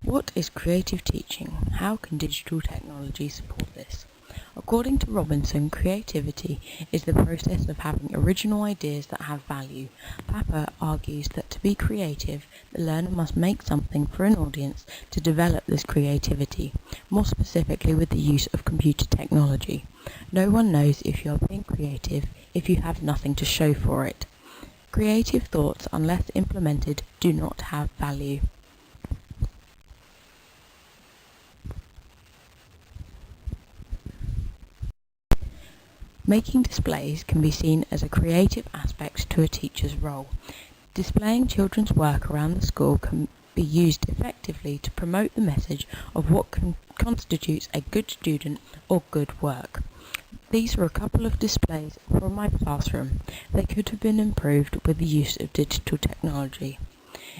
What is creative teaching? How can digital technology support this? According to Robinson, creativity is the process of having original ideas that have value. Papper argues that to be creative, the learner must make something for an audience to develop this creativity, more specifically with the use of computer technology. No one knows if you are being creative if you have nothing to show for it. Creative thoughts, unless implemented, do not have value. Making displays can be seen as a creative aspect to a teacher's role. Displaying children's work around the school can be used effectively to promote the message of what constitutes a good student or good work. These are a couple of displays from my classroom. They could have been improved with the use of digital technology.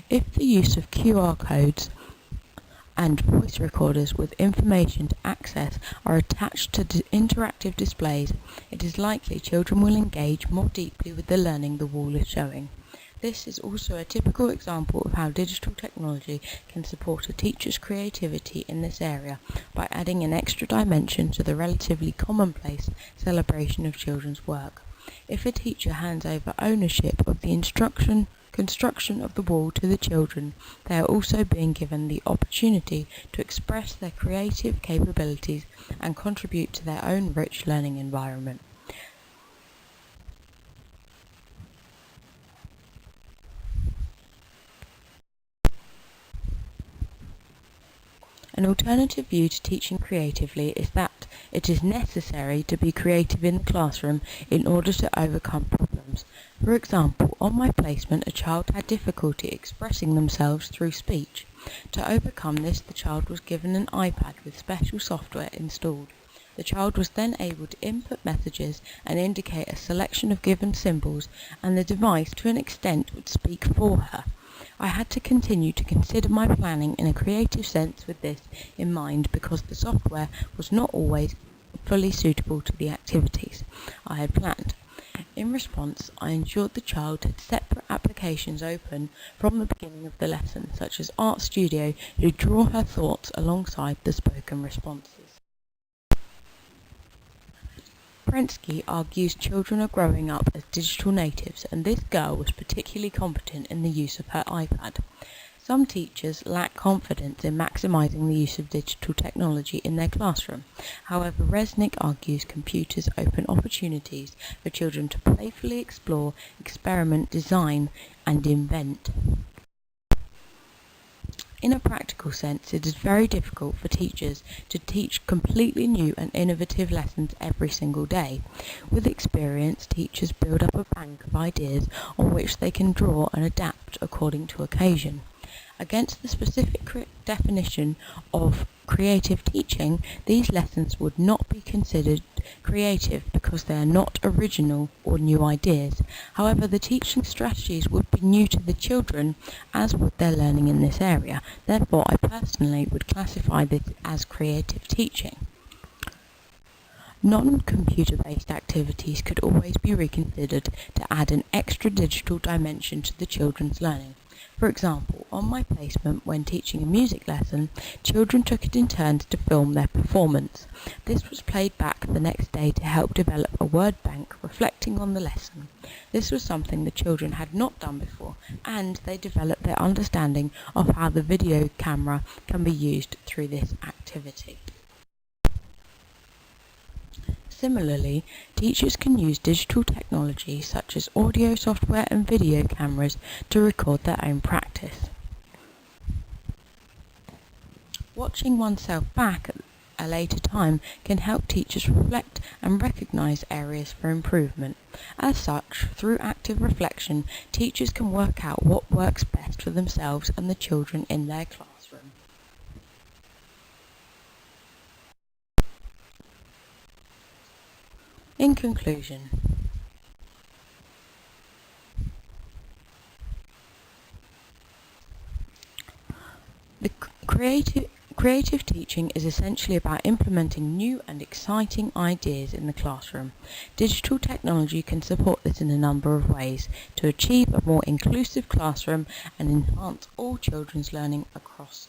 If the use of QR codes and voice recorders with information to access are attached to interactive displays, it is likely children will engage more deeply with the learning the wall is showing. This is also a typical example of how digital technology can support a teacher's creativity in this area by adding an extra dimension to the relatively commonplace celebration of children's work. If a teacher hands over ownership of the construction of the wall to the children, they are also being given the opportunity to express their creative capabilities and contribute to their own rich learning environment. An alternative view to teaching creatively is that it is necessary to be creative in the classroom in order to overcome problems. For example, on my placement, a child had difficulty expressing themselves through speech. To overcome this, the child was given an iPad with special software installed. The child was then able to input messages and indicate a selection of given symbols, and the device, to an extent, would speak for her. I had to continue to consider my planning in a creative sense with this in mind because the software was not always fully suitable to the activities I had planned. In response, I ensured the child had separate applications open from the beginning of the lesson, such as Art Studio, to draw her thoughts alongside the spoken responses. Prensky argues children are growing up as digital natives, and this girl was particularly competent in the use of her iPad. Some teachers lack confidence in maximising the use of digital technology in their classroom. However, Resnick argues computers open opportunities for children to playfully explore, experiment, design, and invent. In a practical sense, it is very difficult for teachers to teach completely new and innovative lessons every single day. With experience, teachers build up a bank of ideas on which they can draw and adapt according to occasion. Against the specific definition of creative teaching, these lessons would not be considered creative because they are not original or new ideas. However, the teaching strategies would be new to the children, as would their learning in this area. Therefore, I personally would classify this as creative teaching. Non-computer-based activities could always be reconsidered to add an extra digital dimension to the children's learning. For example, on my placement when teaching a music lesson, children took it in turns to film their performance. This was played back the next day to help develop a word bank reflecting on the lesson. This was something the children had not done before, and they developed their understanding of how the video camera can be used through this activity. Similarly, teachers can use digital technology such as audio software and video cameras to record their own practice. Watching oneself back at a later time can help teachers reflect and recognise areas for improvement. As such, through active reflection, teachers can work out what works best for themselves and the children in their classroom. In conclusion, the creative teaching is essentially about implementing new and exciting ideas in the classroom. Digital technology can support this in a number of ways to achieve a more inclusive classroom and enhance all children's learning across